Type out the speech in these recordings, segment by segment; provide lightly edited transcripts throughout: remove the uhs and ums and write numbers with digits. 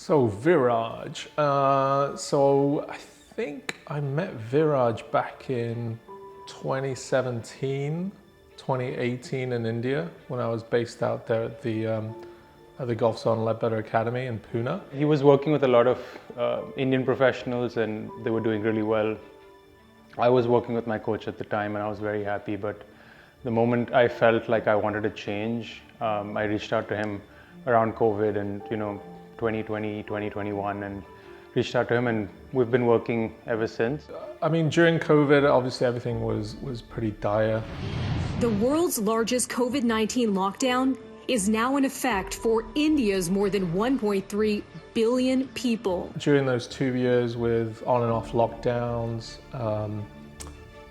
So Viraj, so I think I met Viraj back in 2017, 2018 in India when I was based out there at the Golf Zone Ledbetter Academy in Pune. He was working with a lot of Indian professionals and they were doing really well. I was working with my coach at the time and I was very happy, but the moment I felt like I wanted to change, I reached out to him around COVID and 2020, 2021 and reached out to him and we've been working ever since. I mean, during COVID, obviously everything was pretty dire. The world's largest COVID-19 lockdown is now in effect for India's more than 1.3 billion people. During those 2 years with on and off lockdowns,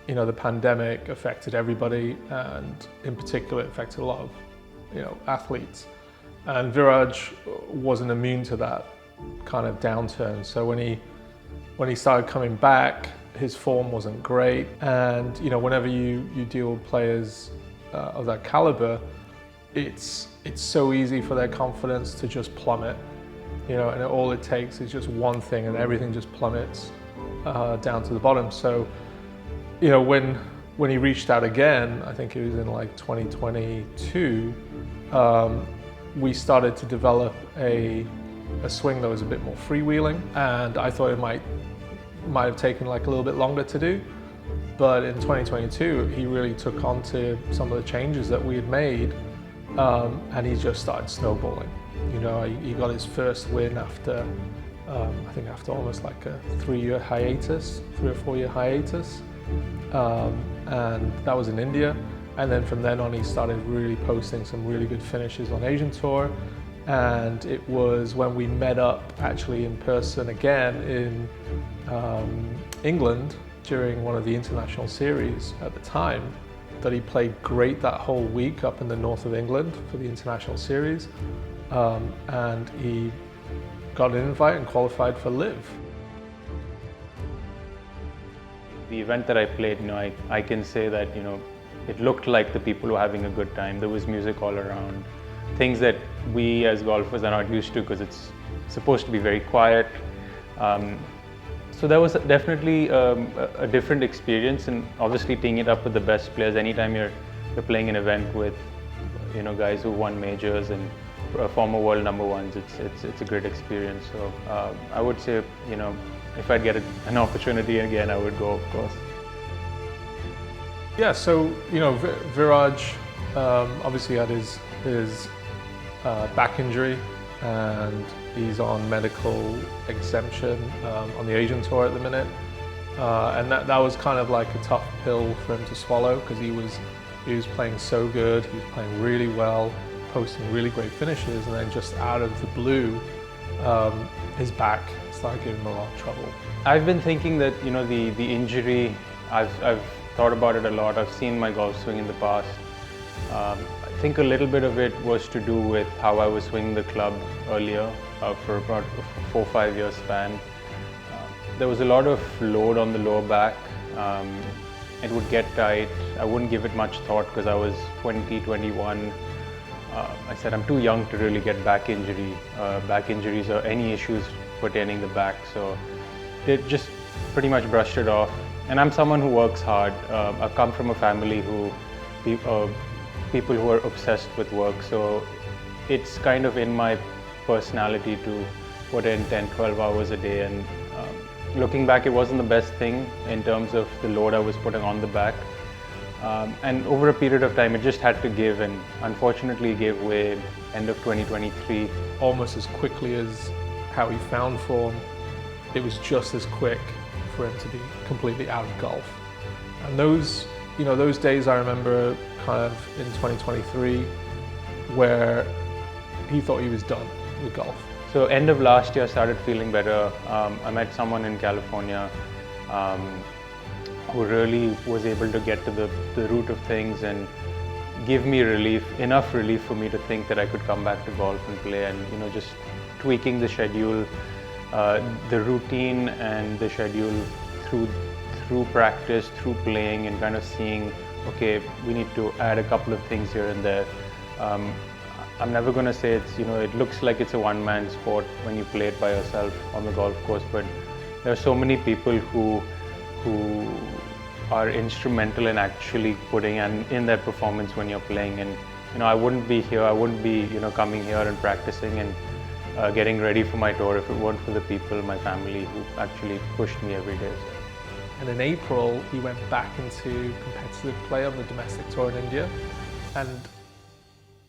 the pandemic affected everybody, and in particular it affected a lot of, athletes. And Viraj wasn't immune to that kind of downturn. So when he started coming back, his form wasn't great. And whenever you deal with players of that caliber, it's so easy for their confidence to just plummet. And all it takes is just one thing, and everything just plummets down to the bottom. So, when he reached out again, I think it was in like 2022. We started to develop a swing that was a bit more freewheeling, and I thought it might have taken like a little bit longer to do. But in 2022, he really took on to some of the changes that we had made, and he just started snowballing. He got his first win after, I think after almost like a 3 or 4 year hiatus, and that was in India. And then from then on, he started really posting some really good finishes on Asian Tour. And it was when we met up actually in person again in England during one of the international series at the time that he played great that whole week up in the north of England for the international series. And he got an invite and qualified for Live. The event that I played, I can say that, it looked like the people were having a good time. There was music all around. Things that we as golfers are not used to because it's supposed to be very quiet. So that was definitely a different experience, and obviously teeing it up with the best players. Anytime you're playing an event with guys who won majors and former world number ones, it's a great experience. So I would say if I'd get an opportunity again, I would go, of course. Yeah, so Viraj obviously had his back injury, and he's on medical exemption on the Asian Tour at the minute, and that was kind of like a tough pill for him to swallow because he was playing so good, he was playing really well, posting really great finishes, and then just out of the blue, his back started giving him a lot of trouble. I've been thinking that the injury, I've thought about it a lot. I've seen my golf swing in the past. I think a little bit of it was to do with how I was swinging the club earlier for about a 4 or 5 year span. There was a lot of load on the lower back. It would get tight. I wouldn't give it much thought because I was 20, 21. I said I'm too young to really get back injuries or any issues pertaining the back. So it just pretty much brushed it off. And I'm someone who works hard. I come from a family people who are obsessed with work. So it's kind of in my personality to put in 10, 12 hours a day. And looking back, it wasn't the best thing in terms of the load I was putting on the back. And over a period of time, it just had to give, and unfortunately gave way end of 2023. Almost as quickly as how he found form, it was just as quick for him to be completely out of golf. And those days I remember kind of in 2023 where he thought he was done with golf. So end of last year, I started feeling better. I met someone in California who really was able to get to the root of things and give me enough relief for me to think that I could come back to golf and play, and just tweaking the schedule, the routine and the schedule through practice, through playing, and kind of seeing, okay, we need to add a couple of things here and there. I'm never going to say it's, it looks like it's a one-man sport when you play it by yourself on the golf course, but there are so many people who are instrumental in actually putting in their performance when you're playing. And I wouldn't be here, I wouldn't be coming here and practicing and getting ready for my tour if it weren't for the people, my family, who actually pushed me every day. And in April, he went back into competitive play on the domestic tour in India, and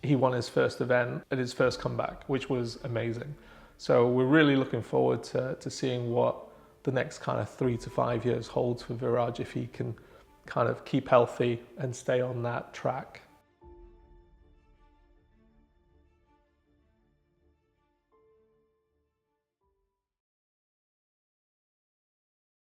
he won his first event at his first comeback, which was amazing. So we're really looking forward to seeing what the next kind of 3 to 5 years holds for Viraj, if he can kind of keep healthy and stay on that track.